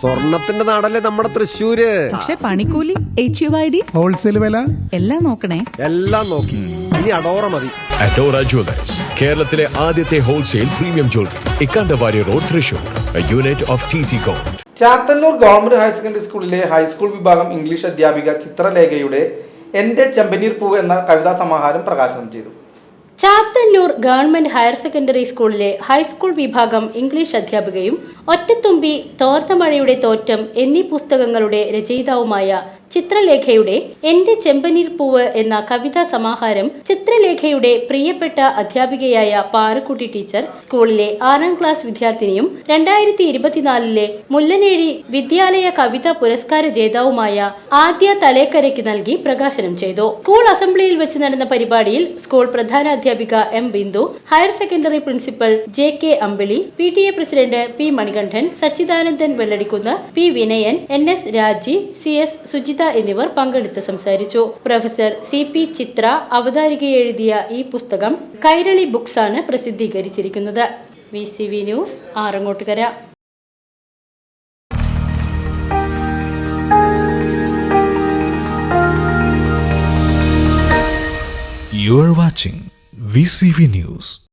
സ്വർണത്തിന്റെ നാടല്ലേ നമ്മുടെ തൃശ്ശൂര്. പക്ഷെ പണിക്കൂലി HUID ഹോൾസെയിൽ വില എല്ലാം നോക്കണേ. എല്ലാം നോക്കി. ഇനി അഡോറ മതി. അഡോറ ജുവലേഴ്സ്, കേരളത്തിലെ ആദ്യത്തെ wholesale premium jewellery, Ikkanda Warrier road, Thrissur, unit of TC-Com. Chathannoor government higher secondary സ്കൂളിലെ ഹൈസ്കൂൾ വിഭാഗം ഇംഗ്ലീഷ് അധ്യാപിക ചിത്രലേഖയുടെ എന്റെ ചെമ്പനീർ പൂവ് എന്ന കവിതാ സമാഹാരം പ്രകാശനം ചെയ്തു. ചാത്തന്നൂർ ഗവൺമെന്റ് ഹയർ സെക്കൻഡറി സ്കൂളിലെ ഹൈസ്കൂൾ വിഭാഗം ഇംഗ്ലീഷ് അധ്യാപികയും ഒറ്റത്തുമ്പി, തോർത്തമഴയുടെ തോറ്റം എന്നീ പുസ്തകങ്ങളുടെ രചയിതാവുമായ ചിത്രലേഖയുടെ എന്റെ ചെമ്പനീർ പൂവ് എന്ന കവിതാ സമാഹാരം ചിത്രലേഖയുടെ പ്രിയപ്പെട്ട അധ്യാപികയായ പാറുക്കുട്ടി ടീച്ചർ, സ്കൂളിലെ 6ാം ക്ലാസ് വിദ്യാർത്ഥിനിയും 2024 മുല്ലനേഴി വിദ്യാലയ കവിതാ പുരസ്കാര ജേതാവുമായ ആദ്യ തലേക്കരയ്ക്ക് നൽകി പ്രകാശനം ചെയ്തു. സ്കൂൾ അസംബ്ലിയിൽ വെച്ച് നടന്ന പരിപാടിയിൽ സ്കൂൾ പ്രധാനാധ്യാപിക M. Bindu, higher secondary principal JK Ambili, PTA president P. Manikandan, Sachidanandan Vellatikkunnu, P. Vinayan, NS Raji, CS Sujitha എന്നിവർ പങ്കെടുത്ത് സംസാരിച്ചു. പ്രൊഫസർ CP ചിത്ര അവതാരിക എഴുതിയ ഈ പുസ്തകം കൈരളി ബുക്സ് ആണ് പ്രസിദ്ധീകരിച്ചിരിക്കുന്നത്. VCV news, Arangottukara. You are watching VCV News.